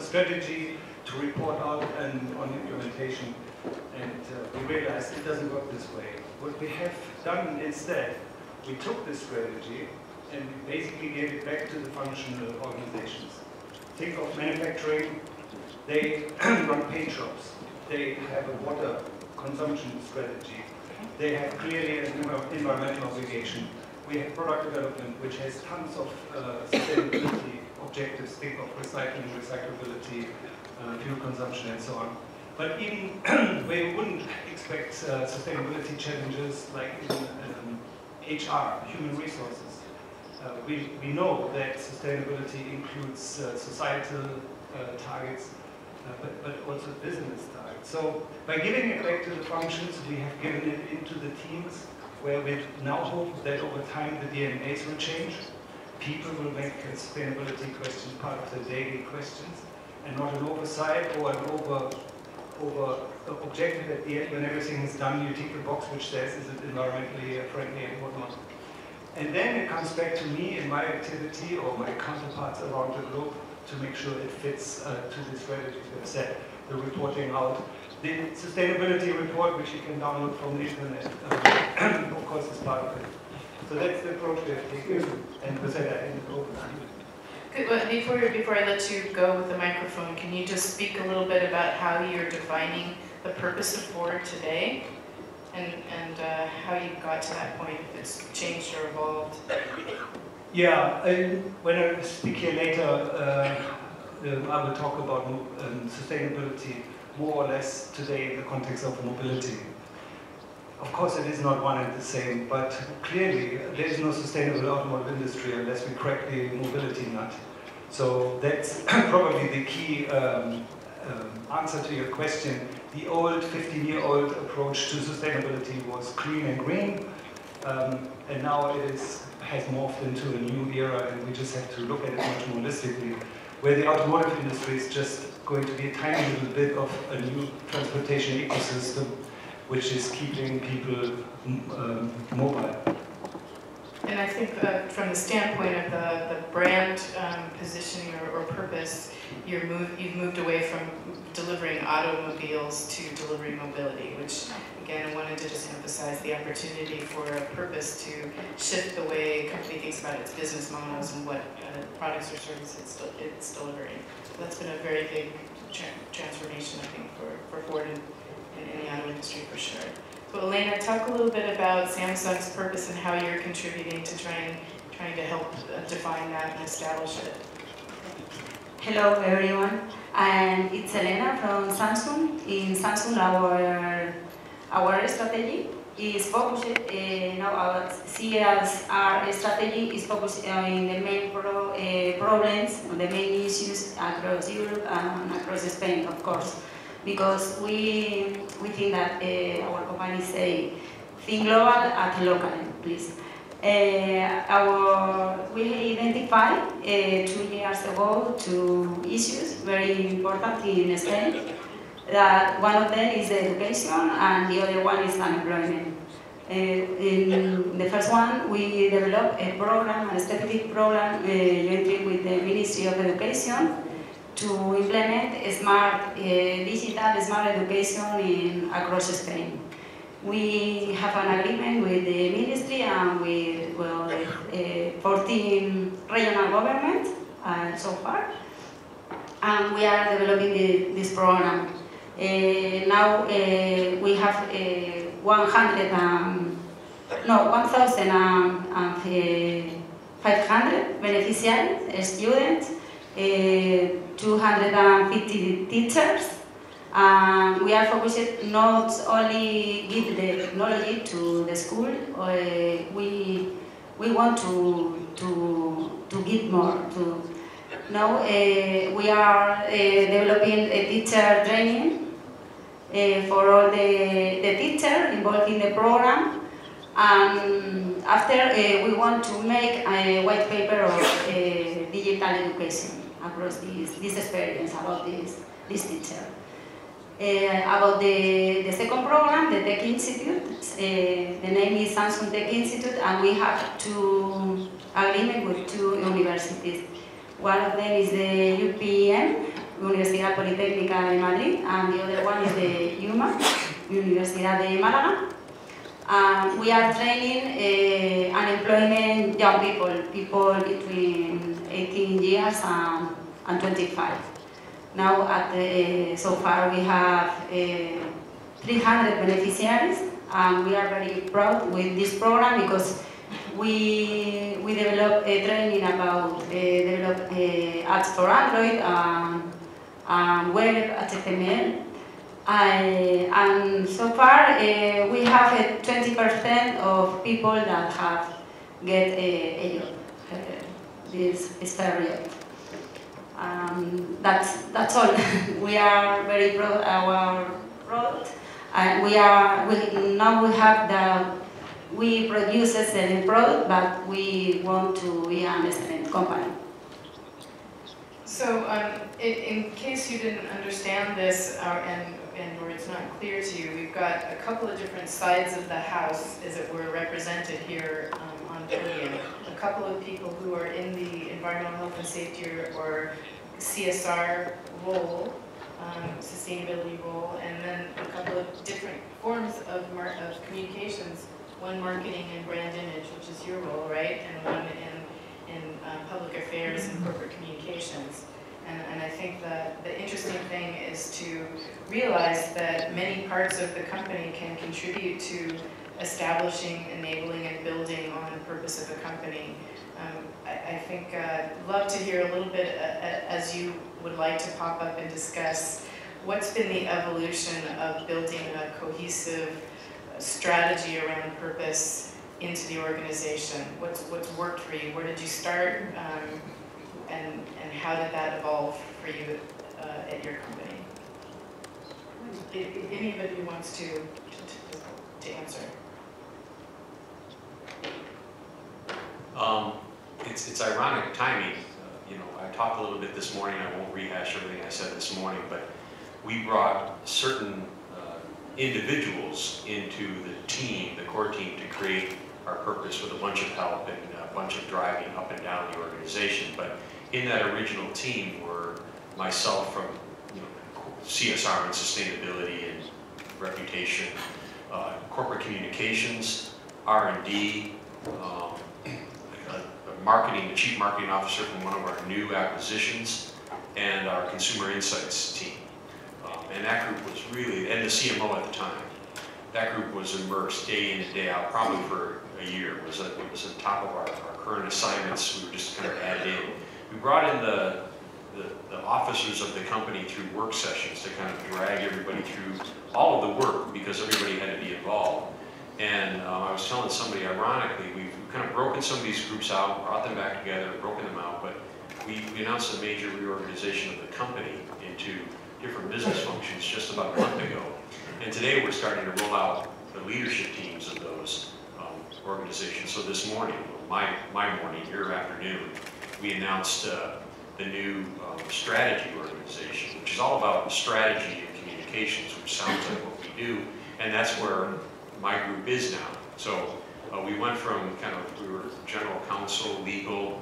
a strategy to report out and on implementation. And we realized it doesn't work this way. What we have done instead, we took this strategy and we basically gave it back to the functional organizations. Think of manufacturing. They run paint shops. They have a water consumption strategy. They have clearly an environmental obligation. We have product development, which has tons of sustainability objectives. Think of recycling, recyclability, fuel consumption, and so on. But even where you wouldn't expect sustainability challenges, like in HR, human resources, we know that sustainability includes societal targets, but also business targets. So by giving it back to the functions, we have given it into the teams, where we now hope that over time the DNAs will change. People will make sustainability questions part of their daily questions, and not an oversight or an over objective at the end when everything is done. You tick the box which says is it environmentally friendly and whatnot. And then it comes back to me in my activity or my counterparts around the globe to make sure it fits to the strategies we have set. The reporting out. The sustainability report, which you can download from the internet, of course, is part of it. So that's the approach we have taken, and with that, I hand it over to you. Good. Well, before I let you go with the microphone, can you just speak a little bit about how you're defining the purpose of Ford today, and how you got to that point, if it's changed or evolved? Yeah, when I speak here later, I will talk about sustainability more or less today in the context of mobility. Of course, it is not one and the same, but clearly there is no sustainable automotive industry unless we crack the mobility nut. So that's probably the key answer to your question. The old 15-year-old approach to sustainability was clean and green, and now it has morphed into a new era, and we just have to look at it much more holistically, where the automotive industry is just going to be a tiny little bit of a new transportation ecosystem, which is keeping people mobile. And I think from the standpoint of the brand positioning or purpose, you've moved away from delivering automobiles to delivering mobility, which again, I wanted to just emphasize the opportunity for a purpose to shift the way a company thinks about its business models and what products or services it's delivering. So that's been a very big transformation, I think, for Ford and in the auto industry for sure. So Elena, talk a little bit about Samsung's purpose and how you're contributing to trying to help define that and establish it. Hello everyone, it's Elena from Samsung. In Samsung, our strategy is focused, our CSR strategy is focused on the main problems, the main issues across Europe and across Spain, of course. Because we think that our company say think global at local, please. We identified 2 years ago 2 issues very important in Spain. That one of them is the education and the other one is unemployment. In the first one, we developed a program, a specific program jointly with the Ministry of Education, to implement digital smart education across Spain. We have an agreement with the ministry and with 14 regional governments so far, and we are developing this program. Now we have 1,500 beneficiaries, students, 250 teachers, and we are focused not only give the technology to the school. We want to give more. Now we are developing a teacher training for all the teachers involved in the program. And after, we want to make a white paper of digital education across this experience about this teacher. About the second program, the Tech Institute, the name is Samsung Tech Institute, and we have 2 agreements with 2 universities. One of them is the UPM, Universidad Politécnica de Madrid, and the other one is the UMA, Universidad de Málaga. We are training and employing young people between 18 years and 25. Now, so far we have 300 beneficiaries, and we are very proud with this program because we develop a training about develop apps for Android and web HTML. And so far we have 20% of people that have get a job this period. That's all. We are very proud of our product, and we produce a selling product, but we want to be an excellent company. So, in case you didn't understand this, or it's not clear to you, we've got a couple of different sides of the house, as it were, represented here on podium. A couple of people who are in the environmental health and safety or CSR role, sustainability role, and then a couple of different forms of communications. One marketing and brand image, which is your role, right? And one in public affairs and corporate communications. And I think that the interesting thing is to realize that many parts of the company can contribute to establishing, enabling, and building on the purpose of the company. I think I'd love to hear a little bit, as you would like to pop up and discuss, what's been the evolution of building a cohesive strategy around purpose into the organization? What's worked for you? Where did you start? And how did that evolve for you at your company? If anybody wants to answer. It's ironic timing. I talked a little bit this morning. I won't rehash everything I said this morning, but we brought certain individuals into the team, the core team, to create our purpose with a bunch of help and a bunch of driving up and down the organization. But in that original team were myself from CSR and sustainability and reputation, corporate communications, R&D, the chief marketing officer from one of our new acquisitions, and our consumer insights team. And that group was really, and the CMO at the time, that group was immersed day in and day out, probably for a year. It was on top of our current assignments. We were just kind of added in. We brought in the officers of the company through work sessions to kind of drag everybody through all of the work because everybody had to be involved. And I was telling somebody, ironically, we've kind of broken some of these groups out, brought them back together, broken them out, but we announced a major reorganization of the company into different business functions just about a month ago. And today we're starting to roll out the leadership teams of those organizations. So this morning, my morning, your afternoon, we announced the new strategy organization, which is all about strategy and communications, which sounds like what we do, and that's where my group is now. So we went from we were general counsel, legal,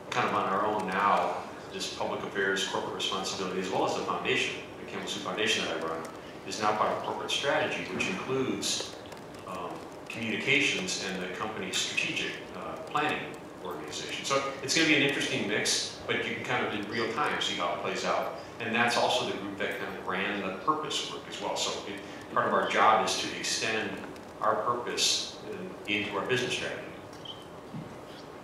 kind of on our own now, this public affairs, corporate responsibility, as well as the foundation, the Campbell Soup Foundation that I run, is now part of corporate strategy, which includes communications and the company's strategic planning organization. So it's going to be an interesting mix, but you can kind of in real time see how it plays out. And that's also the group that kind of ran the purpose work as well. So part of our job is to extend our purpose into our business strategy.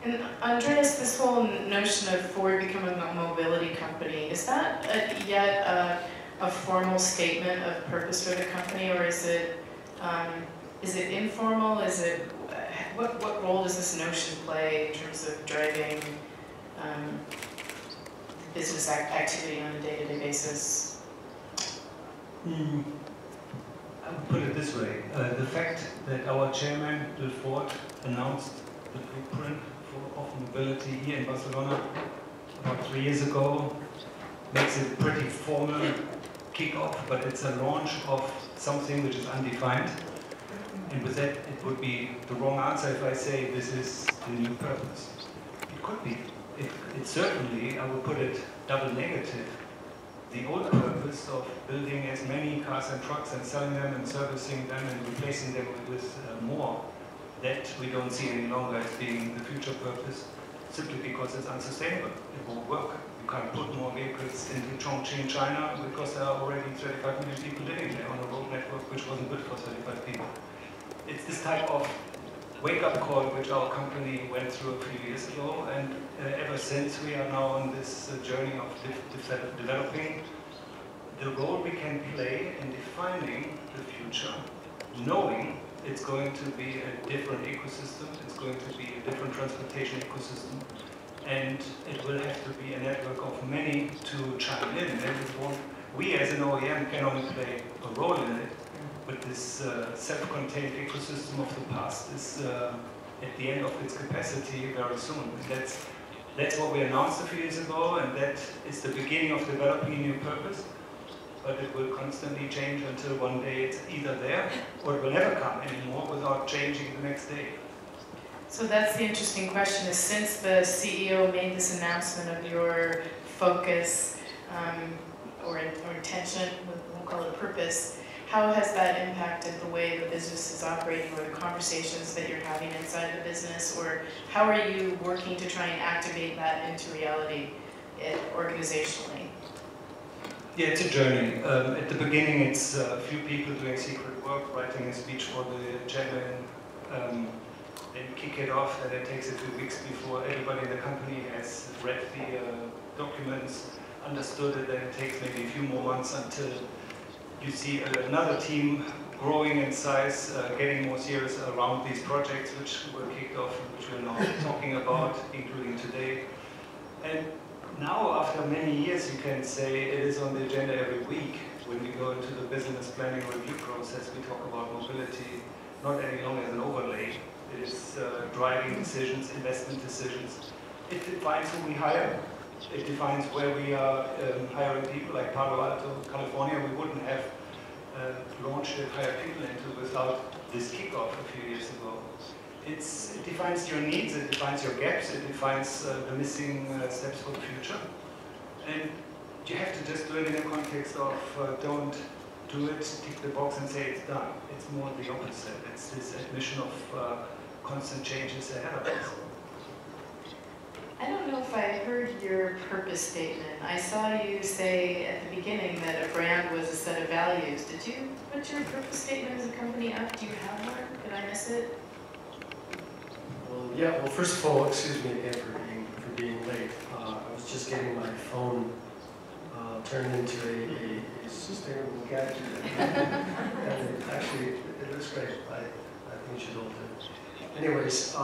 And Andreas, this whole notion of Ford becoming a mobility company, is that yet a formal statement of purpose for the company, or is it informal? Is it what role does this notion play in terms of driving business activity on a day-to-day basis? I would put it this way: the fact that our chairman, Bill Ford, announced the blueprint of mobility here in Barcelona about 3 years ago makes it a pretty formal kickoff, but it's a launch of something which is undefined. And with that, it would be the wrong answer if I say this is the new purpose. It could be. It certainly, I would put it double negative. the old purpose of building as many cars and trucks and selling them and servicing them and replacing them with more, that we don't see any longer as being the future purpose, simply because it's unsustainable. It won't work. You can't put more vehicles into Chongqing, China, because there are already 35 million people living there on a road network which wasn't built for 35 people. It's this type of wake-up call which our company went through a few years ago, and ever since we are now on this journey of developing the role we can play in defining the future, knowing it's going to be a different ecosystem, it's going to be a different transportation ecosystem, and it will have to be a network of many to chime in. And we as an OEM can only play a role in it, but this self-contained ecosystem of the past is at the end of its capacity very soon. And that's what we announced a few years ago, and that is the beginning of developing a new purpose. But it will constantly change until one day it's either there or it will never come anymore without changing the next day. So that's the interesting question, is since the CEO made this announcement of your focus or intention, we'll call it purpose, how has that impacted the way the business is operating or the conversations that you're having inside the business, or how are you working to try and activate that into reality organizationally? Yeah, it's a journey. At the beginning, it's a few people doing secret work, writing a speech for the chairman, then kick it off, and it takes a few weeks before everybody in the company has read the documents, understood it, then it takes maybe a few more months until you see another team growing in size, getting more serious around these projects which were kicked off and which we're now talking about, including today. And now, after many years, you can say it is on the agenda every week. When we go into the business planning review process, we talk about mobility, not any longer as an overlay. It is driving decisions, investment decisions. It defines who we hire. It defines where we are hiring people, like Palo Alto, California. We wouldn't have launched it, hired people into without this kickoff a few years ago. It defines your needs, it defines your gaps, it defines the missing steps for the future. And you have to just do it in the context of don't do it, tick the box and say it's done. It's more the opposite. It's this admission of constant changes ahead of us. I don't know if I heard your purpose statement. I saw you say at the beginning that a brand was a set of values. Did you put your purpose statement as a company up? Do you have one? Did I miss it? Well, yeah. Well, first of all, excuse me again for being late. I was just getting my phone turned into a sustainable gadget, and actually it looks great. I think you should all do it. Anyways,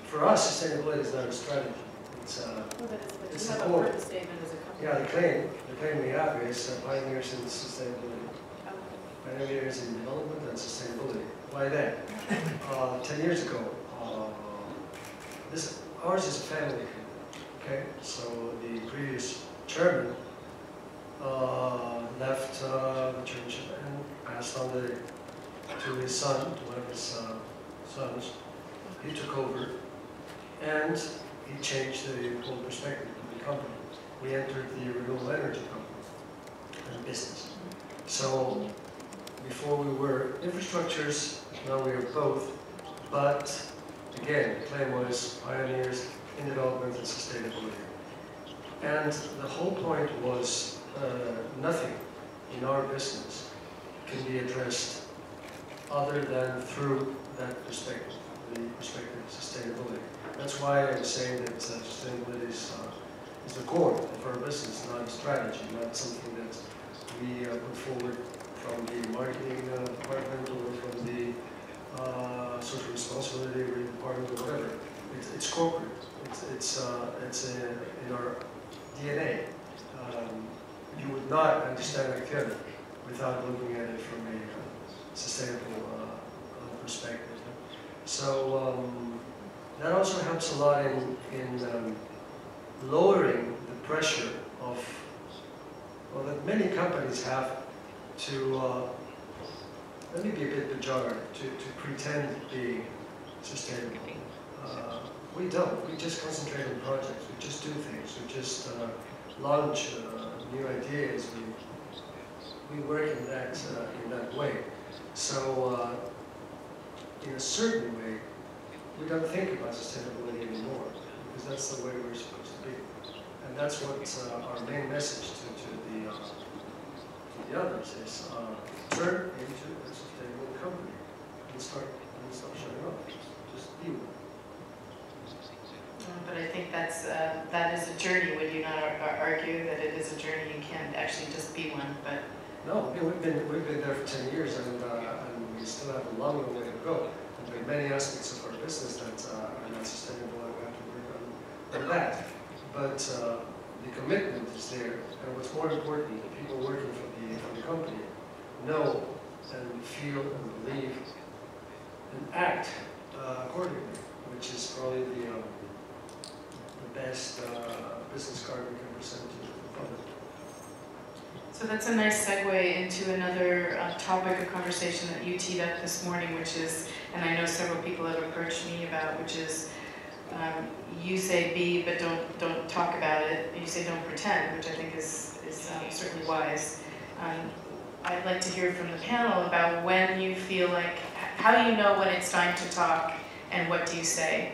for us, sustainability is not a strategy. It's a core. Purpose statement as a company. Yeah, the claim we have is pioneers in sustainability. Pioneers in development and sustainability. Why then? 10 years ago, ours is a family company. Okay, so the previous chairman left the church and passed on to his son, to one of his sons. He took over, and he changed the whole perspective of the company. We entered the renewable energy company and business. So before we were infrastructures, now we are both. But again, the claim was pioneers in development and sustainability. And the whole point was nothing in our business can be addressed other than through that perspective, the perspective of sustainability. That's why I was saying that sustainability is the core of our business, not a strategy, not something that we put forward from the marketing department or from the social responsibility department or whatever. It's corporate. It's in our DNA. You would not understand Acciona without looking at it from a sustainable perspective. So that also helps a lot in lowering the pressure of, well, that many companies have to, let me be a bit pejorative, to pretend being sustainable. We don't. We just concentrate on projects. We just do things. We just launch new ideas, we work in that way. So in a certain way, we don't think about sustainability anymore, because that's the way we're supposed to be. And that's what our main message to the others is, turn into a sustainable company and stop showing off. Just be one. But I think that is a journey. Would you not argue that it is a journey? You can't actually just be one, but no, we've been there for 10 years, and we still have a long way to go. And there are many aspects of our business that are not sustainable, and we have to work on that. But the commitment is there, and what's more important, the people working for the company know and feel and believe and act accordingly, which is probably the best business card we can present to the public. So that's a nice segue into another topic of conversation that you teed up this morning, which is, and I know several people have approached me about, which is you say be, but don't talk about it. You say don't pretend, which I think is certainly wise. I'd like to hear from the panel about when you feel like, how do you know when it's time to talk, and what do you say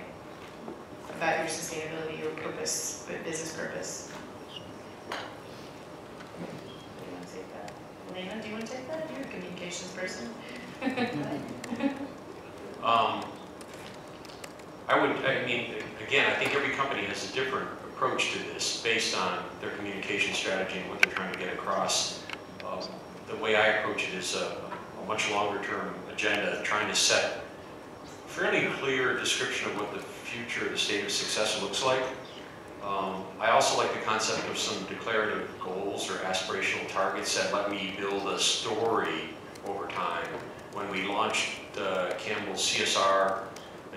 about your sustainability, your purpose, business purpose? Do you want to take that? Elena, do you want to take that? You're a communications person. Again, I think every company has a different approach to this based on their communication strategy and what they're trying to get across. The way I approach it is a much longer term agenda, trying to set a fairly clear description of what the future, the state of success looks like. I also like the concept of some declarative goals or aspirational targets that let me build a story over time. When we launched the Campbell CSR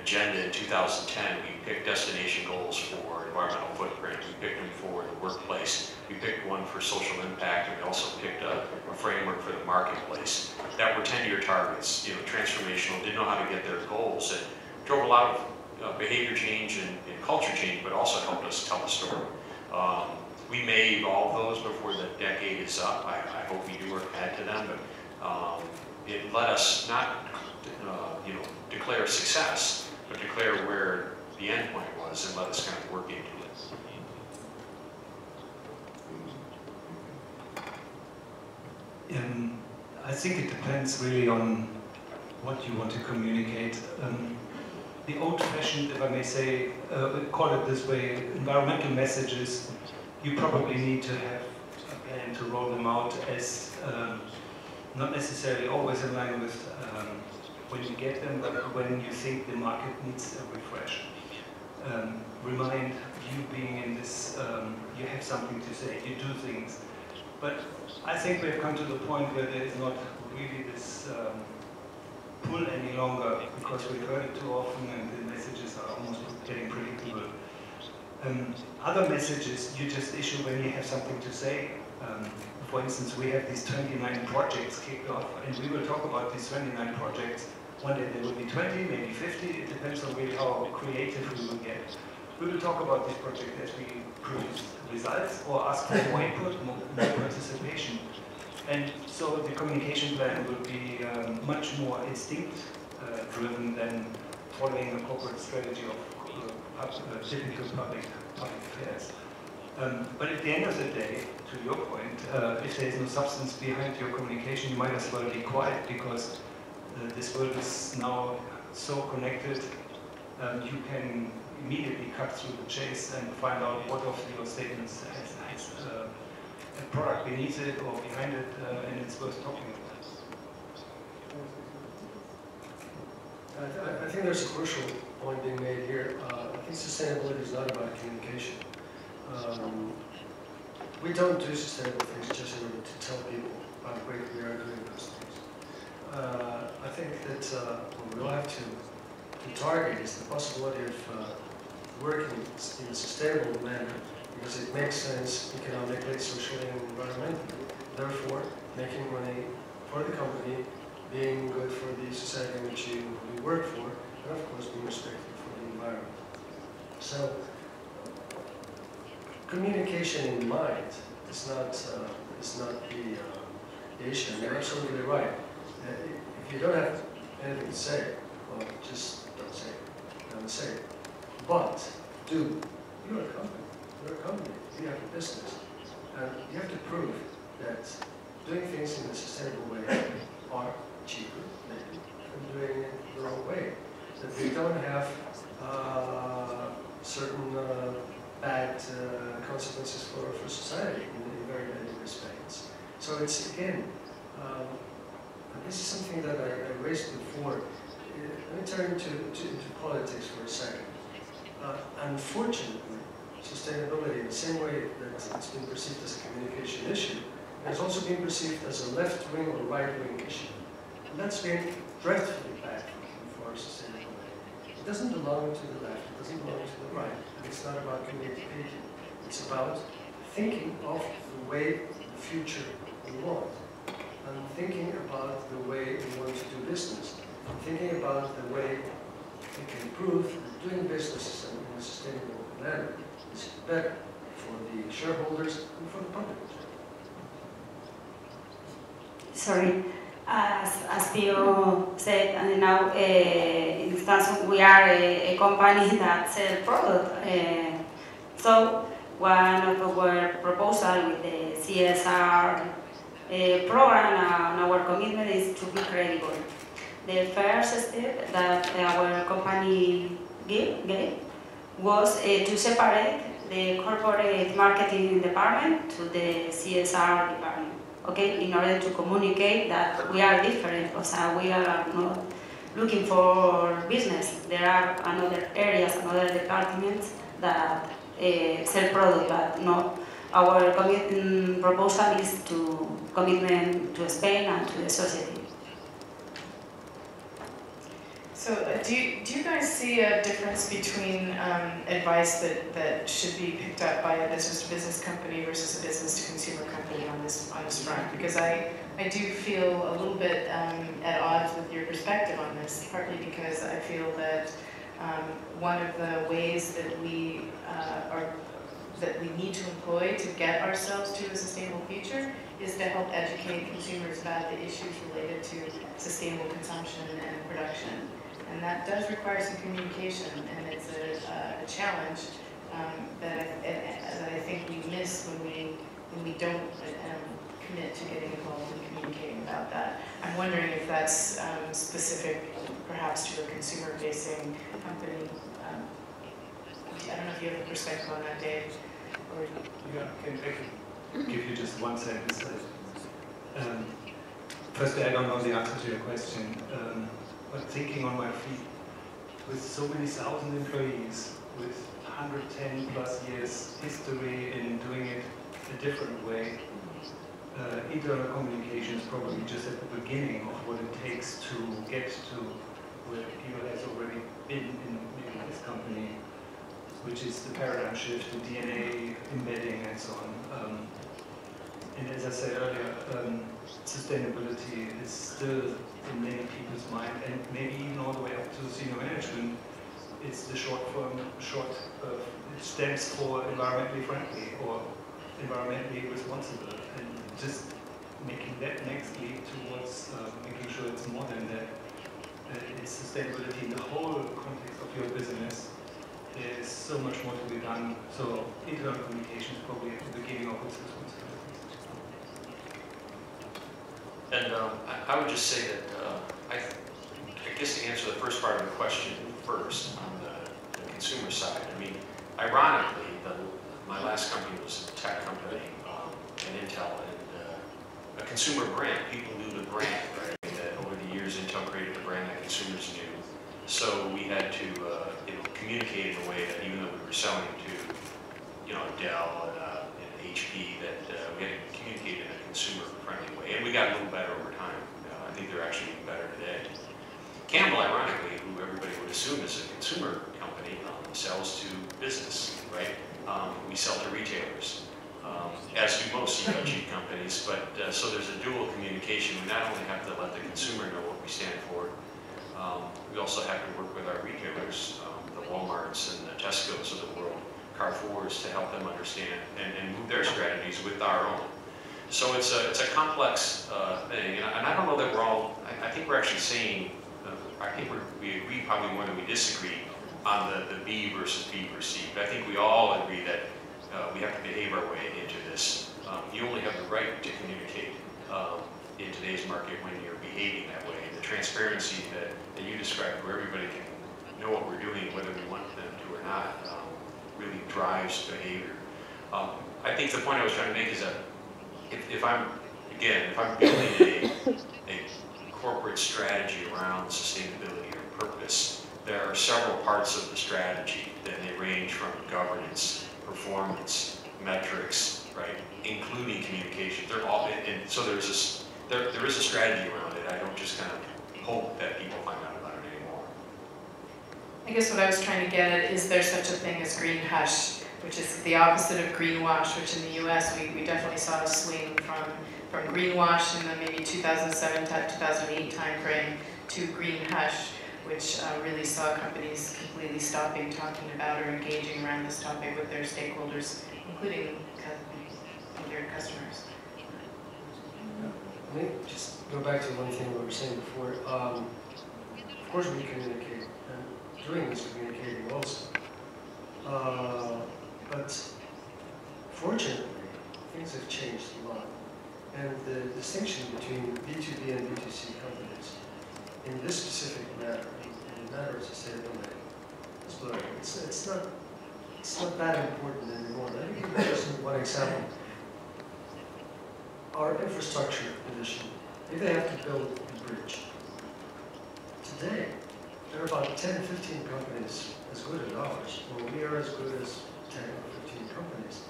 agenda in 2010, we picked destination goals for environmental footprint, we picked them for the workplace, we picked one for social impact, and we also picked a framework for the marketplace. That were 10-year targets, transformational, didn't know how to get their goals. It drove a lot of behavior change and culture change, but also helped us tell a story. We may evolve those before the decade is up. I hope we do add to them, but it let us not declare success, but declare where the end point was and let us kind of work into it. I think it depends really on what you want to communicate. The old-fashioned, if I may say, call it this way, environmental messages, you probably need to have a plan to roll them out as not necessarily always in line with when you get them, but when you think the market needs a refresh. Remind you being in this, you have something to say, you do things. But I think we've come to the point where there is not really this pull any longer, because we've heard it too often and the messages are almost getting predictable. Other messages you just issue when you have something to say. For instance, we have these 29 projects kicked off, and we will talk about these 29 projects. One day there will be 20, maybe 50, it depends on really how creative we will get. We will talk about this project as we produce results or ask for more input, more participation. And so the communication plan will be much more instinct-driven than following a corporate strategy of typical public affairs. But at the end of the day, to your point, if there is no substance behind your communication, you might as well be quiet, because this world is now so connected. You can immediately cut through the chase and find out what of your statements has a product beneath it or behind it, and it's worth talking about. I think there's a crucial point being made here. I think sustainability is not about communication. We don't do sustainable things just in order to tell people how great we are doing those things. I think that what we'll have to target is the possibility of working in a sustainable manner, because it makes sense economically, socially, and environmentally. Therefore, making money for the company, being good for the society in which you work for, and of course being respectful for the environment. So, communication in mind is not the issue. And you're absolutely right. If you don't have anything to say, well, just don't say it. Don't say it. But do. You're a company. You're a company. You have a business. And you have to prove that doing things in a sustainable way are cheaper, maybe, than doing it the wrong way. That they don't have certain bad consequences for society in very many respects. So it's, again, and this is something that I raised before. Let me turn into politics for a second. Unfortunately, sustainability, in the same way that it's been perceived as a communication issue, has also been perceived as a left-wing or right-wing issue. And that's been dreadfully bad for sustainability. It doesn't belong to the left, it doesn't belong to the right. And it's not about communicating. It's about thinking of the way the future we want, and thinking about the way we want to do business, and thinking about the way we can prove that doing business in a sustainable manner is better for the shareholders and for the public. Sorry, as Pío said, and now in Samsung we are a company that sells product. So one of our proposals with the CSR program and our commitment is to be credible. The first step that our company gave was to separate the corporate marketing department to the CSR department. Okay, in order to communicate that we are different, because we are not looking for business. There are other areas, other departments that sell product, but no. Our proposal is to commitment to Spain and to the society. So do you guys see a difference between advice that should be picked up by a business-to-business company versus a business-to-consumer company on this front? Because I do feel a little bit at odds with your perspective on this, partly because I feel that one of the ways that we need to employ to get ourselves to a sustainable future is to help educate consumers about the issues related to sustainable consumption and production. And that does require some communication, and it's a challenge that I think we miss when we don't commit to getting involved in communicating about that. I'm wondering if that's specific, perhaps, to a consumer-facing company. I don't know if you have a perspective on that, Dave. Or... Yeah, I can give you just one sentence. First, I don't know the answer to your question. But thinking on my feet, with so many thousand employees, with 110 plus years history in doing it a different way, internal communication is probably just at the beginning of what it takes to get to where Pío has already been in this company, which is the paradigm shift, the DNA embedding and so on. And as I said earlier, sustainability is still in many people's mind, and maybe even all the way up to senior management. It's the it stands for environmentally friendly or environmentally responsible, and just making that next leap towards making sure it's more than that. It's sustainability in the whole context of your business. There's so much more to be done. So internal communication is probably at the beginning of its responsibilities. And I would just say that I guess to answer the first part of the question first on the consumer side. I mean, ironically, my last company was a tech company, an Intel, and a consumer brand. People knew the brand, right? That over the years, Intel created a brand that consumers knew. So we had to communicate in a way that even though we were selling to Dell and HP, that we had to communicate in a consumer-friendly way, and we got a little better over time. I think they're actually even better today. Campbell, ironically, who everybody would assume is a consumer company, sells to business, right? We sell to retailers, as do most CPG companies. But so there's a dual communication. We not only have to let the consumer know what we stand for, we also have to work with our retailers, the Walmarts and the Tesco's of the world, Carrefours to help them understand and move their strategies with our own. So it's a complex thing, and I don't know that we're all, I think we're actually saying, I think we agree probably more than we disagree on the B versus C, but I think we all agree that we have to behave our way into this. You only have the right to communicate in today's market when you're behaving that way. And the transparency that you described, where everybody can know what we're doing, whether we want them to or not, really drives behavior. I think the point I was trying to make is that if I'm building a corporate strategy around sustainability or purpose, there are several parts of the strategy that they range from governance, performance, metrics, right, including communication. They're all, and so there is a strategy around it. I don't just kind of hope that people find out about it anymore. I guess what I was trying to get at is there such a thing as green hush, which is the opposite of greenwash, which in the US we definitely saw a swing from greenwash in the maybe 2007 to 2008 timeframe to green hush, which really saw companies completely stopping talking about or engaging around this topic with their stakeholders, including their customers. Let me just go back to one thing we were saying before. Of course we communicate, and doing this communicating also. But fortunately, things have changed a lot. And the distinction between B2B and B2C companies in this specific matter, in the matter of sustainability, is blurry. It's not that important anymore. Let me give you just one example. Our infrastructure division, if they have to build a bridge, today there are about 10, 15 companies as good as ours, or we are as good as 10 or 15 companies,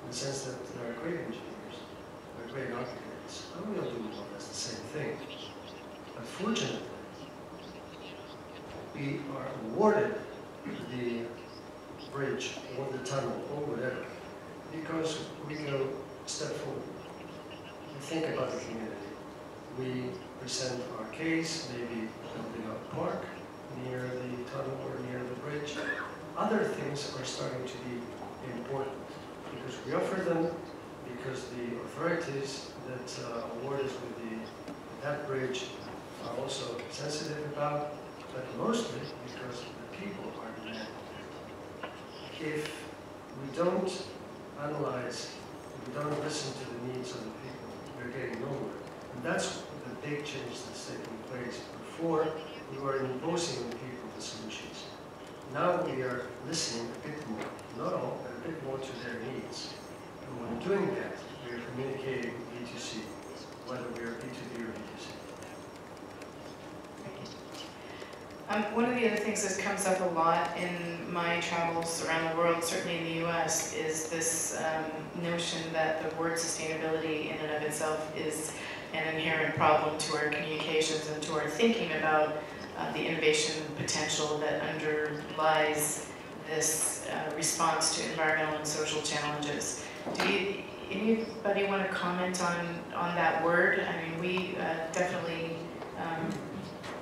in the sense that there are great engineers, there are great architects, and we all do more or less the same thing. Unfortunately, we are awarded the bridge or the tunnel or whatever because we go a step forward. We think about the community. We present our case, maybe building a park near the tunnel or near the bridge. Other things are starting to be important because we offer them, because the authorities that award us with that bridge are also sensitive about, but mostly because the people are demanding it. If we don't analyze, if we don't listen to the needs of the people, we're getting nowhere. And that's the big change that's taking place. Before, we were imposing on people the solutions. Now we are listening a bit more, not all, but a bit more to their needs. And when doing that, we are communicating B2C, whether we are B2B or B2C. One of the other things that comes up a lot in my travels around the world, certainly in the US, is this notion that the word sustainability in and of itself is an inherent problem to our communications and to our thinking about the innovation potential that underlies this response to environmental and social challenges. Anybody want to comment on that word? I mean, we definitely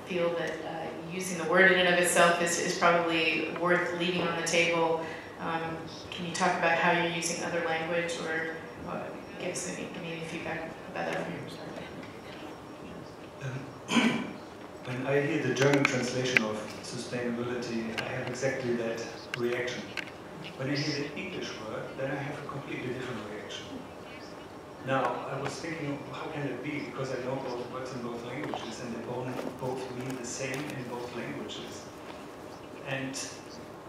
feel that using the word in and of itself is probably worth leaving on the table. Can you talk about how you're using other language, or give us any feedback about that from your perspective? When I hear the German translation of sustainability, I have exactly that reaction. When I hear the English word, then I have a completely different reaction. Now, I was thinking, how can it be? Because I know both words in both languages, and they both mean the same in both languages. And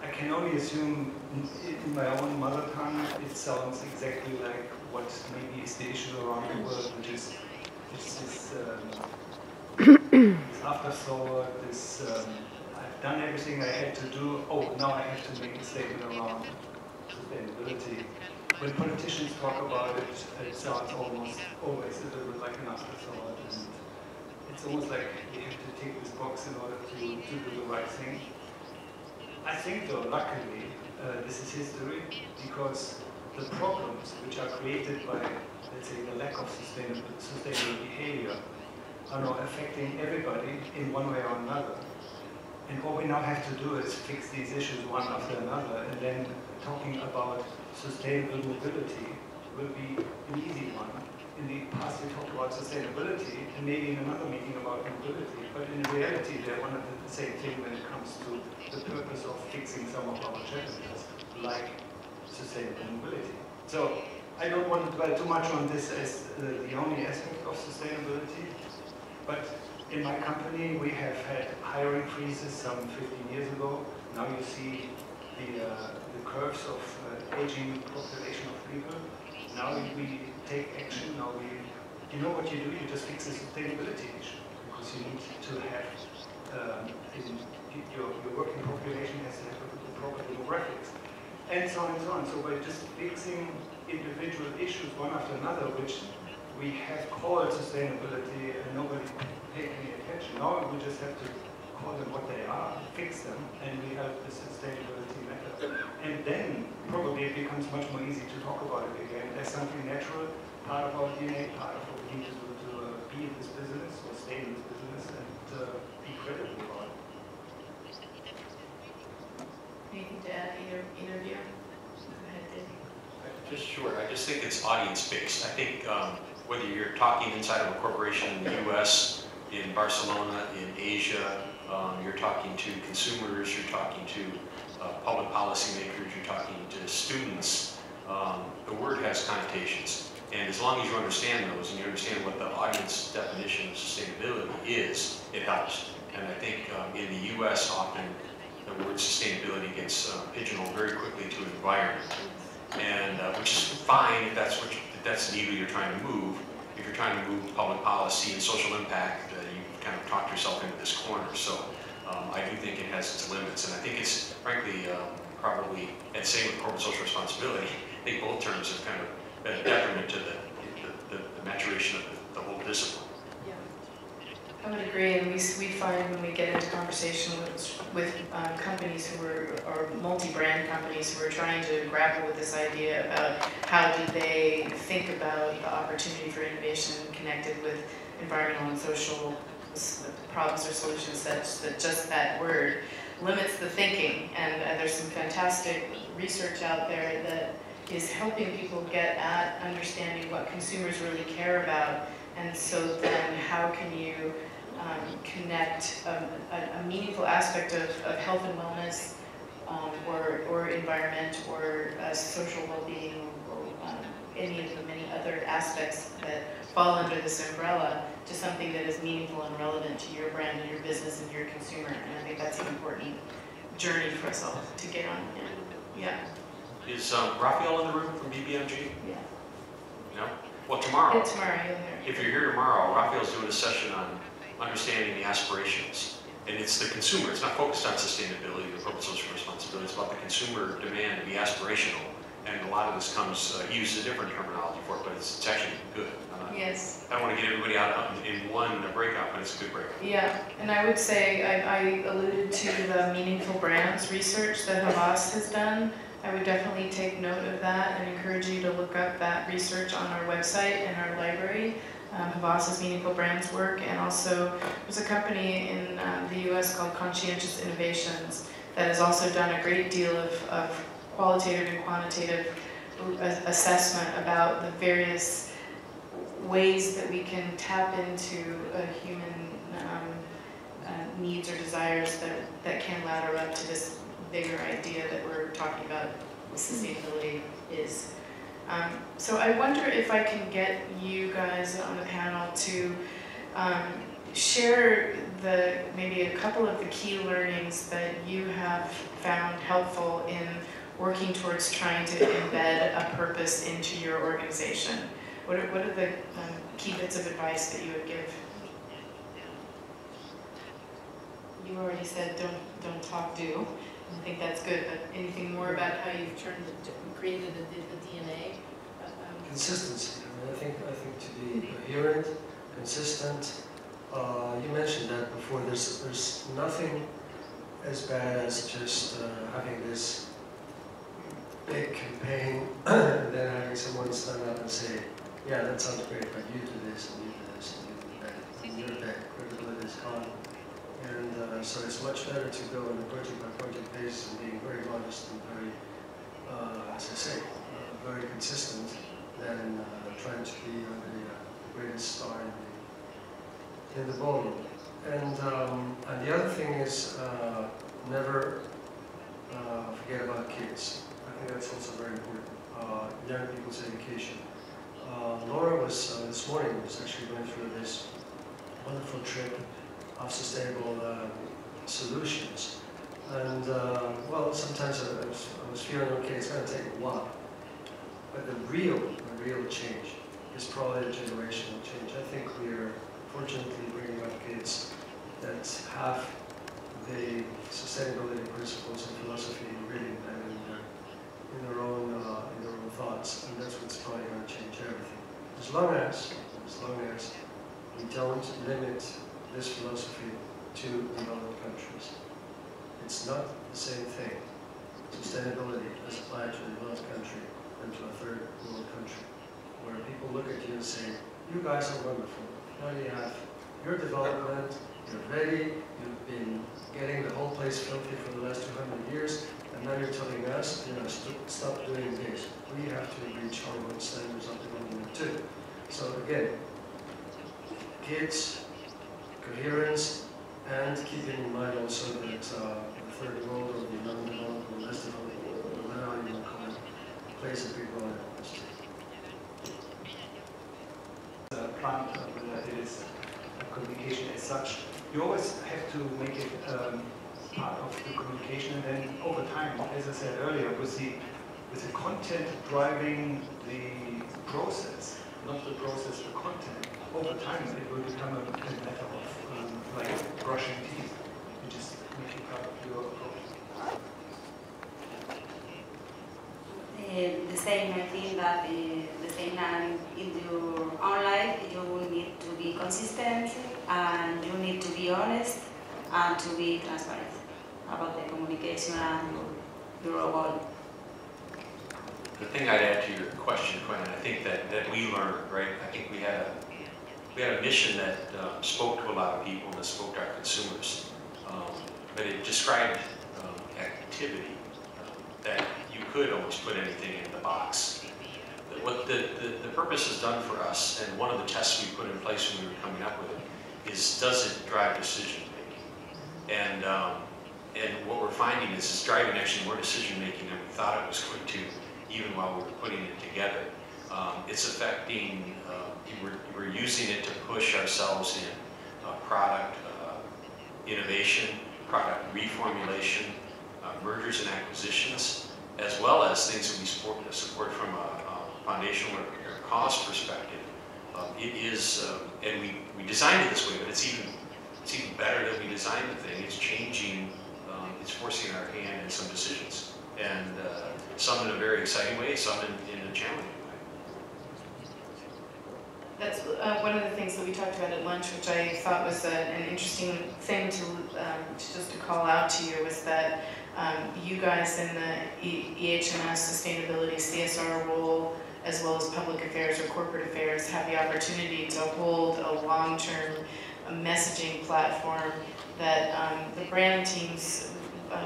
I can only assume in my own mother tongue, it sounds exactly like what maybe is the issue around the world, which is this afterthought, I've done everything I had to do, oh, now I have to make a statement around sustainability. When politicians talk about it, it sounds almost always a little bit like an afterthought, and it's almost like you have to tick this box in order to do the right thing. I think though, luckily, this is history, because the problems which are created by, let's say, the lack of sustainable behavior are now affecting everybody in one way or another. And all we now have to do is fix these issues one after another, and then talking about sustainable mobility will be an easy one. In the past we talked about sustainability, and maybe in another meeting about mobility, but in reality they're one and the same thing when it comes to the purpose of fixing some of our challenges, like sustainable mobility. So I don't want to dwell too much on this as the only aspect of sustainability, but in my company we have had hiring freezes some 15 years ago. Now you see the curves of aging population of people. Now we take action. Now you know what you do, you just fix the sustainability issue, because you need to have your working population has to have the proper demographics, and so on and so on. So by just fixing individual issues one after another, which we have called sustainability and nobody paid any attention. Now we just have to call them what they are, fix them, and we have the sustainability method. And then probably it becomes much more easy to talk about it again as something natural, part of our DNA, part of what we need to do to be in this business or stay in this business and be credible about it. Anything to add, either of you? Go ahead, Dave. Just short, I just think it's audience-based. I think whether you're talking inside of a corporation in the US, in Barcelona, in Asia, you're talking to consumers, you're talking to public policymakers, you're talking to students, the word has connotations. And as long as you understand those and you understand what the audience definition of sustainability is, it helps. And I think in the US often the word sustainability gets pigeonholed very quickly to environment. And which is fine if that's the needle you're trying to move. If you're trying to move public policy and social impact, you've kind of talked yourself into this corner. So I do think it has its limits, and I think it's frankly probably, and same with corporate social responsibility. I think both terms have kind of been a detriment to the maturation of the whole discipline. I would agree, and we find when we get into conversation with companies who are multi-brand companies who are trying to grapple with this idea about how do they think about the opportunity for innovation connected with environmental and social problems or solutions, that just that word limits the thinking. And there's some fantastic research out there that is helping people get at understanding what consumers really care about. And so then how can you connect a meaningful aspect of health and wellness or environment or social well-being or any of the many other aspects that fall under this umbrella to something that is meaningful and relevant to your brand and your business and your consumer. And I think that's an important journey for us all to get on. Yeah. Is Raphael in the room from BBMG? Yeah. No? Well, tomorrow. Yeah, tomorrow, you'll hear. If you're here tomorrow, Raphael's doing a session on understanding the aspirations. And it's the consumer. It's not focused on sustainability or corporate social responsibility. It's about the consumer demand to be aspirational. And a lot of this comes, he uses a different terminology for it, but it's actually good. Yes. I don't want to get everybody out in one breakout, but it's a good breakout. Yeah, and I would say, I alluded to the meaningful brands research that Havas has done. I would definitely take note of that and encourage you to look up that research on our website and our library. Havas's Meaningful Brands work, and also there's a company in the US called Conscientious Innovations that has also done a great deal of qualitative and quantitative assessment about the various ways that we can tap into human needs or desires that can ladder up to this bigger idea that we're talking about what sustainability is. So I wonder if I can get you guys on the panel to share maybe a couple of the key learnings that you have found helpful in working towards trying to embed a purpose into your organization. What are the key bits of advice that you would give? You already said don't talk, do. I think that's good, but anything more about how you've created the DNA? Consistency. I mean, I think to be coherent, consistent. You mentioned that before. There's nothing as bad as just having this big campaign and then having someone stand up and say, "Yeah, that sounds great, but you do this and you do this and you do that." And your credibility is gone. And so it's much better to go on a project-by-project basis and being very modest and very, as I say, very consistent than trying to be the greatest star in the ballroom. And the other thing is never forget about kids. I think that's also very important. Young people's education. Laura was, this morning, was actually going through this wonderful trip of sustainable solutions. And, well, sometimes I was feeling, okay, it's going to take a while. But the real change is probably a generational change. I think we are fortunately bringing up kids that have the sustainability principles and philosophy really embedded in their own thoughts, and that's what's probably going to change everything. As long as we don't limit this philosophy to developed countries. It's not the same thing, sustainability as applied to a developed country than to a third world country, where people look at you and say, you guys are wonderful. Now you have your development, you're ready, you've been getting the whole place filthy for the last 200 years, and now you're telling us, you know, stop doing this. We have to reach our own standards of development too. So again, kids, coherence, and keeping in mind also that the third world or the non-developed or less developed world, or whatever you want to call it, plays a big role in this. Plant, whether it is communication as such, you always have to make it part of the communication, and then over time, as I said earlier, with the content driving the process, not the process, the content. Over time, it will become a matter of like brushing teeth. You just make it part of your approach. The same, I think that the same in your own life, you will need to be consistent and you need to be honest and to be transparent about the communication and your goal. The thing I'd add to your question, Quinn, I think that we learned, right? I think we had a mission that spoke to a lot of people, that spoke to our consumers, but it described activity that you could almost put anything in the box. What the purpose has done for us, and one of the tests we put in place when we were coming up with it, is does it drive decision making? And what we're finding is it's driving actually more decision making than we thought it was going to, even while we were putting it together. It's affecting, we're using it to push ourselves in product innovation, product reformulation, mergers and acquisitions, as well as things that we support from a foundational or cost perspective. It is, and we designed it this way, but it's even better than we designed the thing. It's changing, it's forcing our hand in some decisions. And some in a very exciting way, some in a challenging way. That's one of the things that we talked about at lunch, which I thought was an interesting thing to just to call out to you, was that you guys in the EHS sustainability CSR role, as well as public affairs or corporate affairs, have the opportunity to hold a long-term messaging platform that the brand teams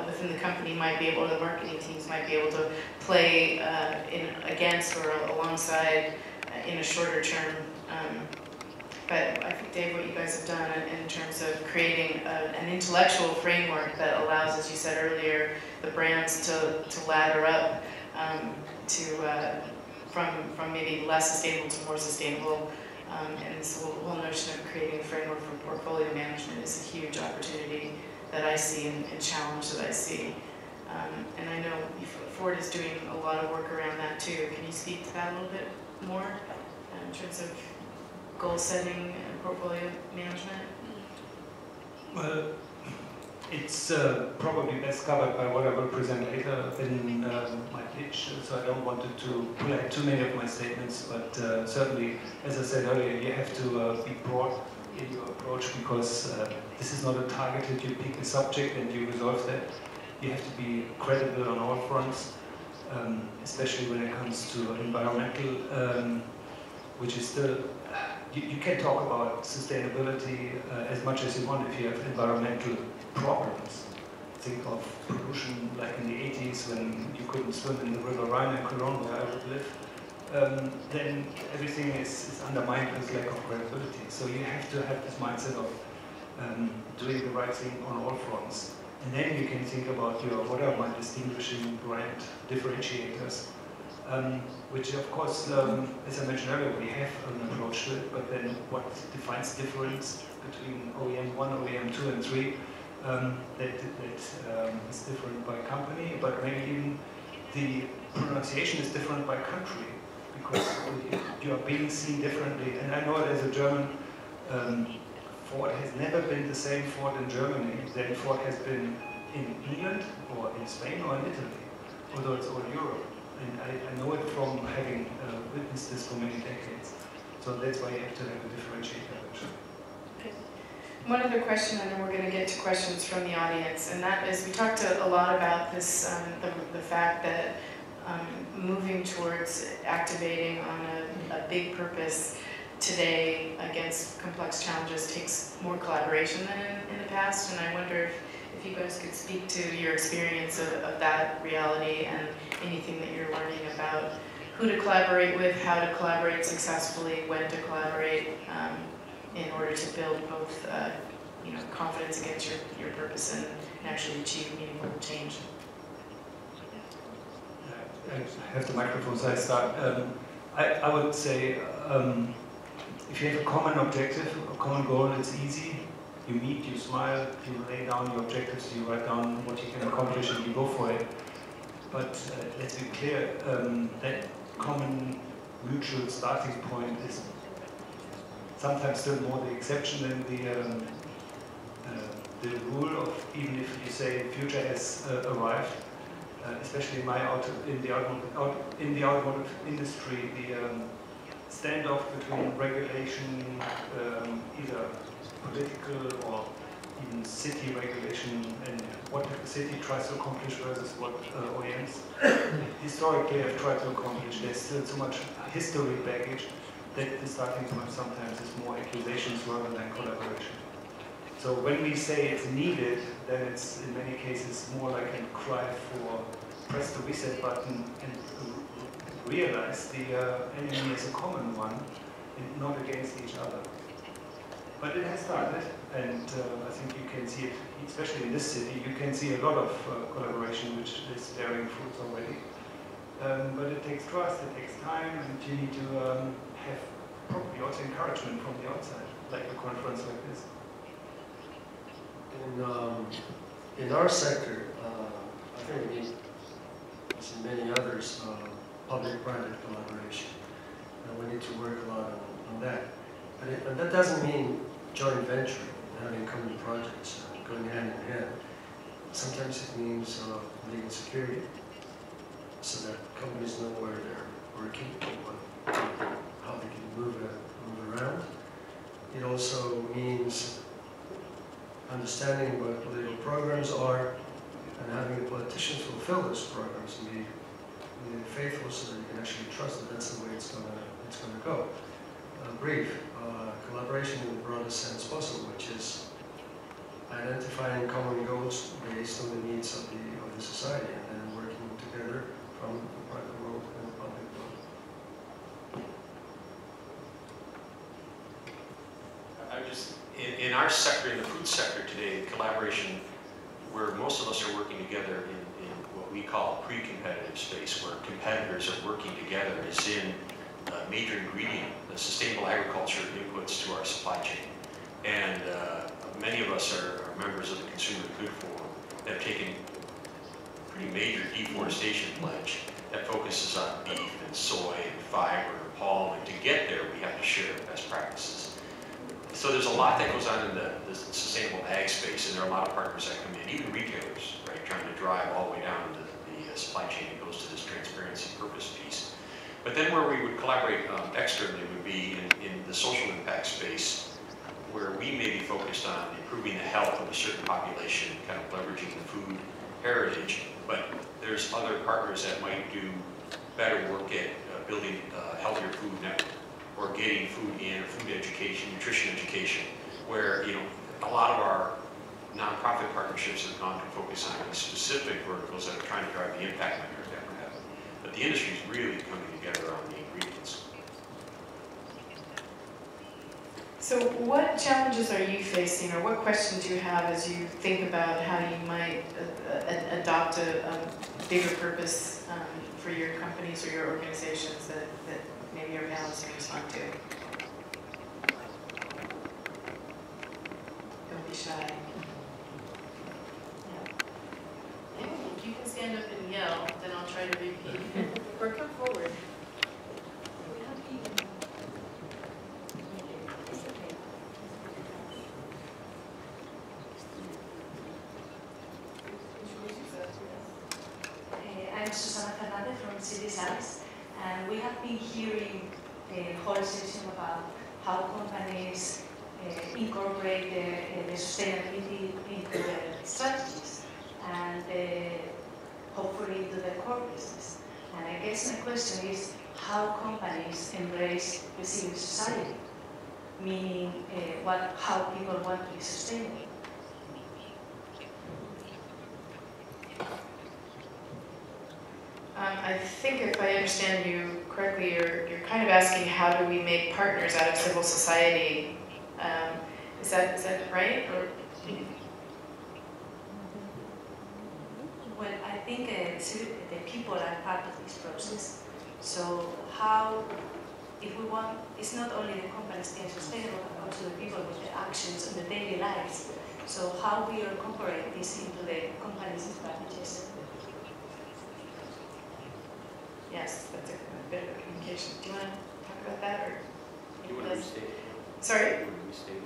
within the company might be able, or the marketing teams might be able to play against or alongside in a shorter term. But I think, Dave, what you guys have done in terms of creating an intellectual framework that allows, as you said earlier, the brands to ladder up from maybe less sustainable to more sustainable. And this whole notion of creating a framework for portfolio management is a huge opportunity that I see and challenge that I see. And I know Ford is doing a lot of work around that too. Can you speak to that a little bit more in terms of goal setting and portfolio management? Well, it's probably best covered by what I will present later in my pitch, so I don't want to pull out too many of my statements, but certainly, as I said earlier, you have to be broad in your approach, because this is not a targeted, you pick a subject and you resolve that. You have to be credible on all fronts, especially when it comes to environmental, which is still you can talk about sustainability as much as you want if you have environmental problems. Think of pollution like in the 80s when you couldn't swim in the River Rhine in Cologne, where I would live. Then everything is undermined with lack of credibility. So you have to have this mindset of doing the right thing on all fronts. And then you can think about what are my distinguishing brand differentiators, which of course, as I mentioned earlier, we have an approach to it, but then what defines difference between OEM 1, OEM 2 and 3, that is different by company, but maybe even the pronunciation is different by country, because you are being seen differently. And I know it as a German, Ford has never been the same Ford in Germany than Ford has been in England or in Spain or in Italy, although it's all Europe. And I know it from having witnessed this for many decades. So that's why you have to have a differentiator. Okay. One other question, and then we're going to get to questions from the audience, and that is, we talked a lot about this, the fact that moving towards activating on a big purpose today against complex challenges takes more collaboration than in the past, and I wonder if you guys could speak to your experience of that reality and anything that you're learning about who to collaborate with, how to collaborate successfully, when to collaborate in order to build both confidence against your purpose and actually achieve meaningful change. I have the microphone, so I start. I would say if you have a common objective, a common goal, it's easy. You meet, you smile, you lay down your objectives, you write down what you can accomplish and you go for it. But let's be clear, that common mutual starting point is sometimes still more the exception than the rule of, even if you say future has arrived, especially in the automotive industry, the standoff between regulation, either political or even city regulation, and what the city tries to accomplish versus what OEMs historically have tried to accomplish. There's still so much history baggage that the starting point sometimes is more accusations rather than collaboration. So when we say it's needed, then it's in many cases more like a cry for press the reset button and realize the enemy is a common one and not against each other. But it has started, and I think you can see it, especially in this city, you can see a lot of collaboration which is bearing fruits already. But it takes trust, it takes time, and you need to have probably also encouragement from the outside, like a conference like this. In our sector, I think we need, as in many others, public-private collaboration. And we need to work a lot on that. But that doesn't mean joint venturing, having common projects, going hand in hand. Sometimes it means legal security, so that companies know where they're working, how they can move around. It also means understanding what political programs are and having the politicians fulfill those programs and be faithful so that you can actually trust that that's the way it's going to go. Collaboration in the broadest sense possible, which is identifying common goals based on the needs of the society and then working together from the private world and the public world. In our sector, in the food sector today, collaboration, where most of us are working together in what we call pre-competitive space, where competitors are working together, is in major ingredient, the sustainable agriculture inputs to our supply chain. And many of us are members of the Consumer Good Forum that have taken a pretty major deforestation pledge that focuses on beef and soy and fiber and palm, and to get there we have to share best practices. So there's a lot that goes on in the sustainable ag space, and there are a lot of partners that come in, even retailers, right, trying to drive all the way down the supply chain that goes to this transparency purpose piece. But then where we would collaborate externally would be in the social impact space, where we may be focused on improving the health of a certain population, kind of leveraging the food heritage, but there's other partners that might do better work at building a healthier food network. or getting food in, or food education, nutrition education, where a lot of our nonprofit partnerships have gone to focus on these specific verticals that are trying to drive the impact measures that we're having. But the industry is really coming together on the ingredients. So what challenges are you facing, or what questions do you have as you think about how you might adopt a bigger purpose for your companies or your organizations that maybe your panelists can respond to? Don't be shy. Yeah. If you can stand up and yell, then I'll try to repeat. Or come forward. And we have been hearing the whole session about how companies incorporate the sustainability into their strategies and hopefully into their core business. And I guess my question is how companies embrace the civil society, meaning how people want to be sustainable. I think if I understand you correctly, you're kind of asking how do we make partners out of civil society? Is that right? Or? Well, I think the people are part of this process. So how, if we want, it's not only the companies being sustainable, but also the people with the actions in the daily lives. So how we incorporate this into the company's strategies. Yes, that's a bit of a communication. Do you want to talk about that, or? You want to restate it? Sorry? You want to restate it?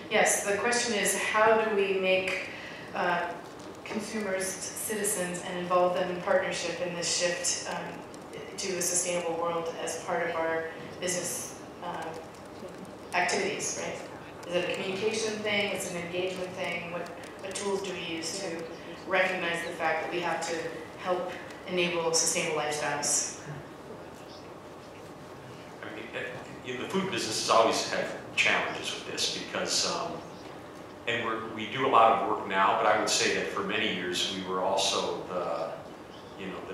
Yes, the question is how do we make consumers citizens and involve them in partnership in this shift to a sustainable world as part of our business activities, right? Is it a communication thing? Is it an engagement thing? What tools do we use to recognize the fact that we have to help enable sustainable lifestyles? I mean, the food business has always had challenges with this because, and we do a lot of work now, but I would say that for many years we were also the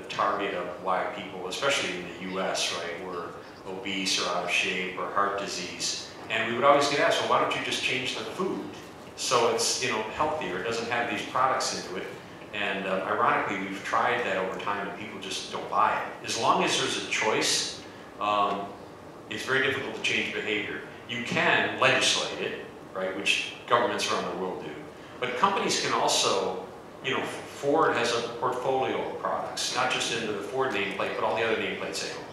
target of why people, especially in the U.S., right, were obese or out of shape or heart disease, and we would always get asked, well, why don't you just change the food so it's healthier, it doesn't have these products into it. And ironically, we've tried that over time and people just don't buy it. As long as there's a choice, it's very difficult to change behavior. You can legislate it, right, which governments around the world do. But companies can also, Ford has a portfolio of products, not just into the Ford nameplate, but all the other nameplates they own.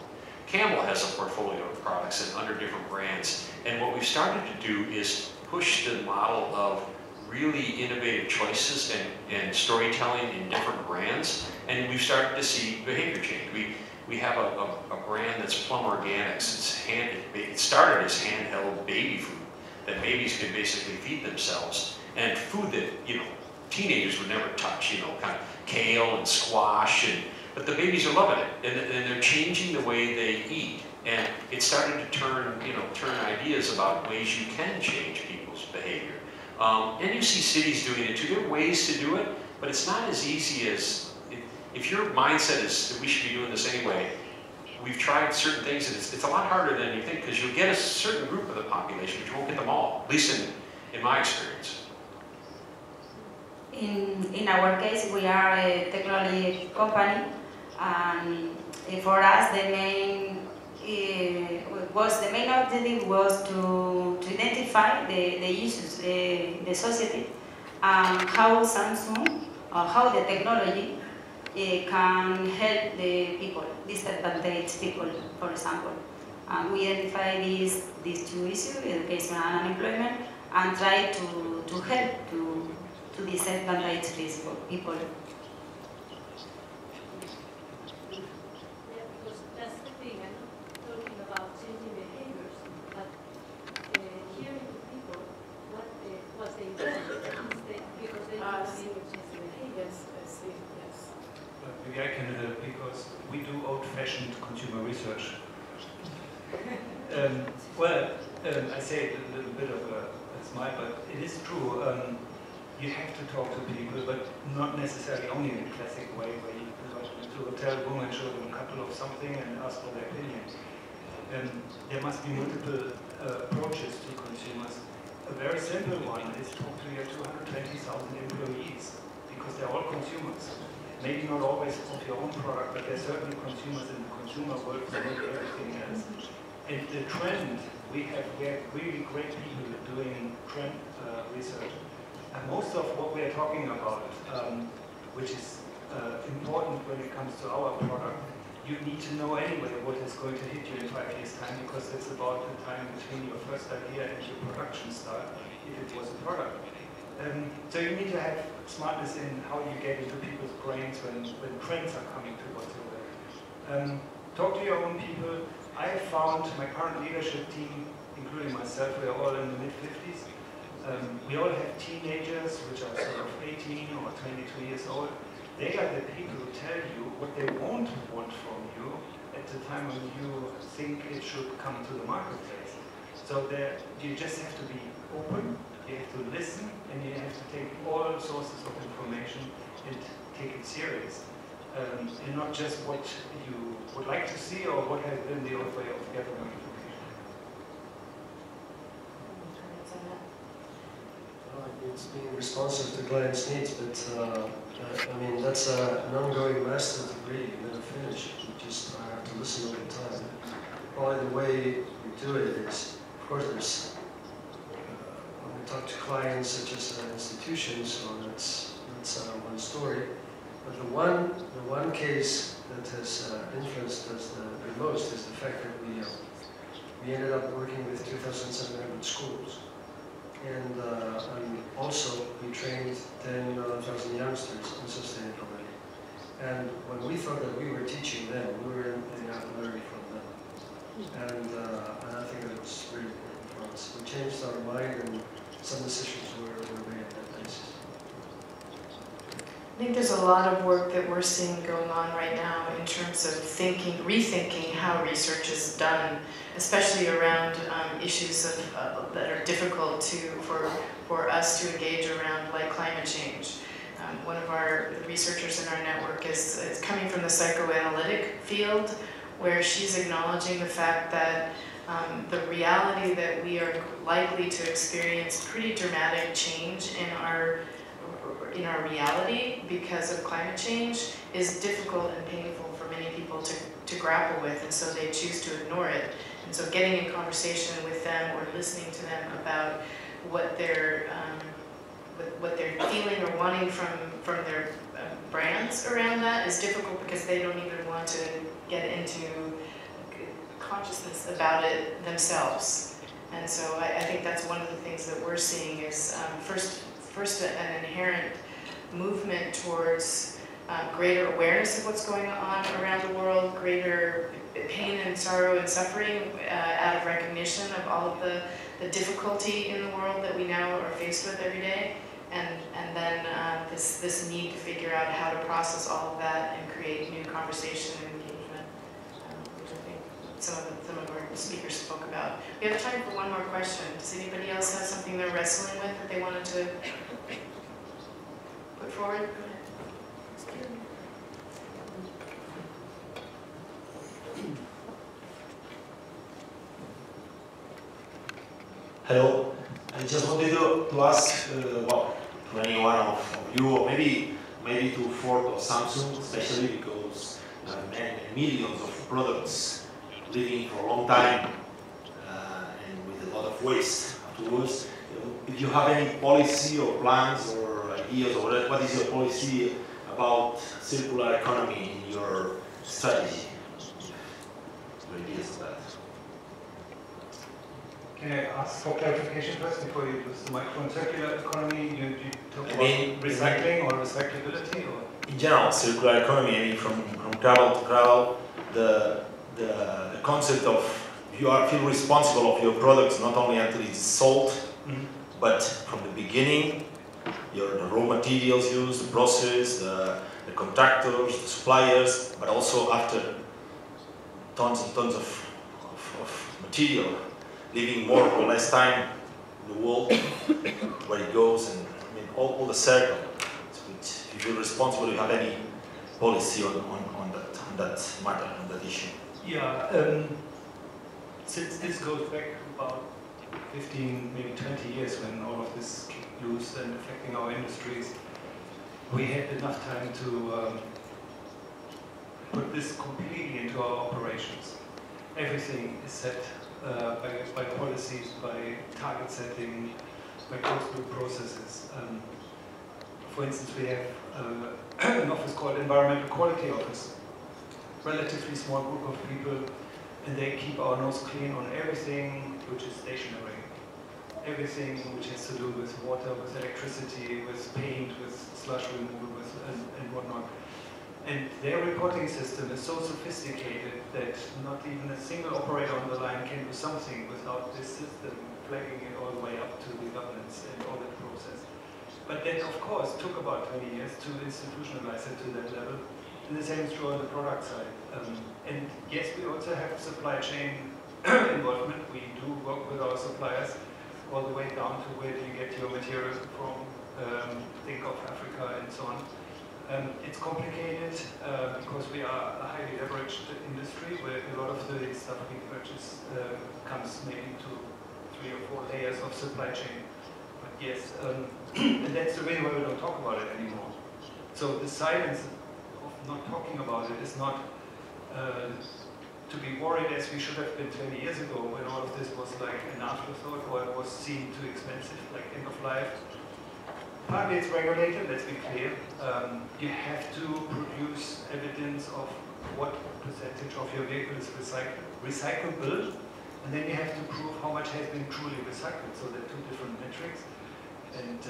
Campbell has a portfolio of products and under different brands. And what we've started to do is push the model of really innovative choices and storytelling in different brands, and we've started to see behavior change. We have a brand that's Plum Organics. It started as handheld baby food that babies can basically feed themselves, and food that teenagers would never touch. Kind of kale and squash, but the babies are loving it, and they're changing the way they eat. And it started to turn ideas about ways you can change people's behavior. And you see cities doing it too. There are ways to do it, but it's not as easy as, if your mindset is that we should be doing this anyway, we've tried certain things and it's a lot harder than you think because you'll get a certain group of the population, but you won't get them all, at least in my experience. In our case, we are a technology company, and for us the main objective was to identify the issues, the society, and how Samsung, or how the technology can help the people, disadvantaged people, for example. We identify these two issues, education and unemployment, and try to help to disadvantaged people. Maybe I can help because we do old-fashioned consumer research. I say it a little bit of a smile, but it is true. You have to talk to people, but not necessarily only in a classic way, where you go to a hotel room and show them a couple of something and ask for their opinion. There must be multiple approaches to consumers. A very simple one is talk to your 220,000 employees, because they're all consumers. Maybe not always of your own product, but they're certainly consumers in the consumer world for everything else. And the trend, we have really great people doing trend research. And most of what we are talking about, which is important when it comes to our product, you need to know anyway what is going to hit you in 5 years' time, because it's about the time between your first idea and your production start, if it was a product. So you need to have smartness in how you get into people's brains when trends are coming towards you. Talk to your own people. I have found my current leadership team, including myself, we are all in the mid-50s. We all have teenagers, which are sort of 18 or 22 years old. They are the people who tell you what they won't want from you at the time when you think it should come to the marketplace. So you just have to be open, you have to listen, and you have to take all sources of information and take it serious. And not just what you would like to see or what has been the old way of gathering information. It's being responsive to clients' needs, but I mean, that's an ongoing master's degree. You never finish. You just have to listen all the time. Probably the way we do it is, of course, there's when we talk to clients such as institutions, so that's one story. But the one case that has influenced us the most is the fact that we ended up working with 2,700 schools. And also we trained 10,000 youngsters in sustainability. And when we thought that we were teaching them, we were learning from them. And I think that was really important for us. We changed our mind, and some decisions were made on that basis. I think there's a lot of work that we're seeing going on right now in terms of rethinking how research is done, especially around issues that are difficult for us to engage around, like climate change. One of our researchers in our network is coming from the psychoanalytic field, where she's acknowledging the fact that the reality that we are likely to experience pretty dramatic change in our reality because of climate change is difficult and painful for many people to grapple with, and so they choose to ignore it. And so getting in conversation with them or listening to them about what they're feeling or wanting from their brands around that is difficult, because they don't even want to get into consciousness about it themselves. And so I think that's one of the things that we're seeing is first an inherent movement towards greater awareness of what's going on around the world, greater pain and sorrow and suffering out of recognition of all of the difficulty in the world that we now are faced with every day, and then this need to figure out how to process all of that and create new conversation and engagement, which I think some of our speakers spoke about. We have time for one more question. Does anybody else have something they're wrestling with that they wanted to put forward? Hello. I just wanted to ask to anyone of you, or maybe to Ford or Samsung, especially because many millions of products living for a long time and with a lot of waste afterwards. If you have any policy or plans or ideas, or what is your policy about circular economy in your strategy? Your ideas of that. Can I ask for clarification first before you use the microphone? Circular economy, you talk about recycling or recyclability? Or? In general, circular economy, I mean from cradle to cradle, the concept of you feel responsible of your products not only until it's sold, but from the beginning, the raw materials used, the process, the contractors, the suppliers, but also after tons and tons of material living more or less time in the world, where it goes, and I mean all the circle. If you're responsible, you have any policy on that matter, on that issue? Yeah, since this goes back about 15, maybe 20 years when all of this kicked loose and affecting our industries, we had enough time to put this completely into our operations. Everything is set by policies, by target setting, by closed-loop processes. For instance, we have an office called Environmental Quality Office. Relatively small group of people, and they keep our nose clean on everything which is stationary. Everything which has to do with water, with electricity, with paint, with slush removal, and whatnot. And their reporting system is so sophisticated that not even a single operator on the line can do something without this system flagging it all the way up to the governance and all that process. But that, of course, took about 20 years to institutionalize it to that level. And the same is true on the product side. And yes, we also have supply chain involvement. We do work with our suppliers all the way down to where do you get your materials from, think of Africa and so on. It's complicated because we are a highly leveraged industry where a lot of the stuff we purchase comes maybe to 3 or 4 layers of supply chain. But yes, and that's the reason why we don't talk about it anymore. So the silence of not talking about it is not to be worried as we should have been 20 years ago when all of this was like an afterthought or it was seen too expensive, like end of life. Partly it's regulated, let's be clear. You have to produce evidence of what percentage of your vehicle is recyclable, and then you have to prove how much has been truly recycled. So there are 2 different metrics. And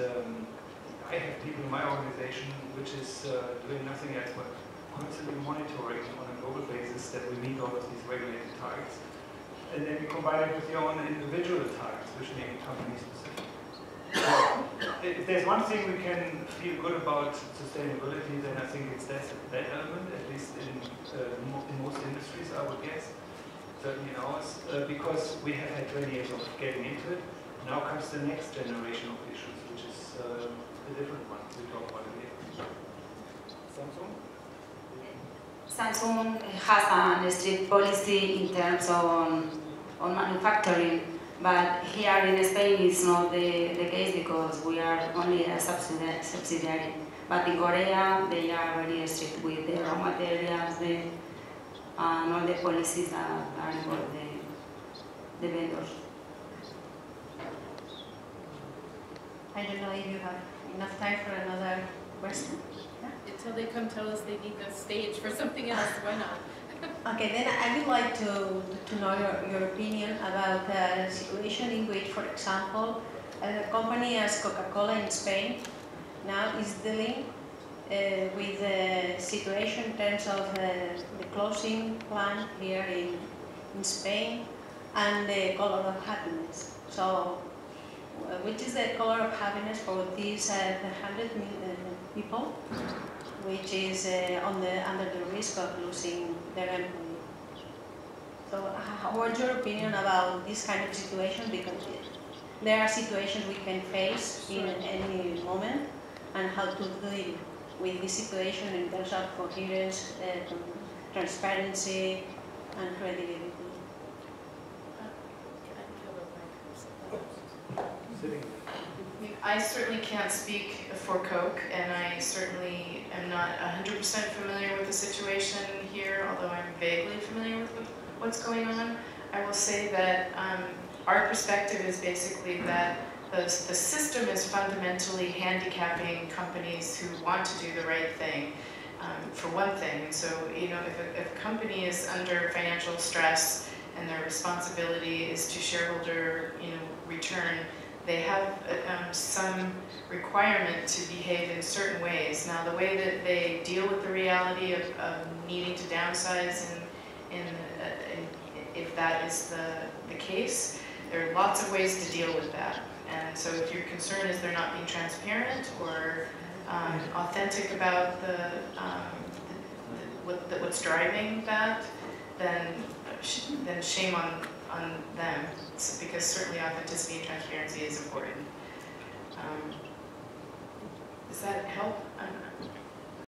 I have people in my organization which is doing nothing else but constantly monitoring on a global basis that we meet all of these regulated targets. And then you combine it with your own individual targets, which may be company specific. If there's one thing we can feel good about sustainability, then I think it's that element, at least in most industries, I would guess, certainly in ours, because we have had 20 years of getting into it. Now comes the next generation of issues, which is a different one. We talk about it here. Samsung? Samsung has a strict policy in terms on manufacturing, but here in Spain it's not the case because we are only a subsidiary. But in Korea they are very strict with the raw materials and all the policies that are involved the vendors. I don't know if you have enough time for another question. Until they come tell us they need the stage for something else, why not? Okay, then I would like to know your opinion about the situation in which, for example, a company as Coca-Cola in Spain now is dealing with the situation in terms of the closing plan here in Spain and the color of happiness. So, which is the color of happiness for these 100 million people, which is under the risk of losing their employee. So what's your opinion about this kind of situation? Because there are situations we can face in any moment, and how to deal with this situation in terms of coherence, transparency, and credibility. I certainly can't speak for Coke, and I certainly am not 100% familiar with the situation here, although I'm vaguely familiar with what's going on. I will say that our perspective is basically that the system is fundamentally handicapping companies who want to do the right thing, for one thing. And so, you know, if a company is under financial stress and their responsibility is to shareholder, you know, return, they have some requirement to behave in certain ways. Now, the way that they deal with the reality of needing to downsize, if that is the case, there are lots of ways to deal with that. And so, if your concern is they're not being transparent or authentic about what's driving that, then shame on on them, because certainly authenticity and transparency is important. Does that help?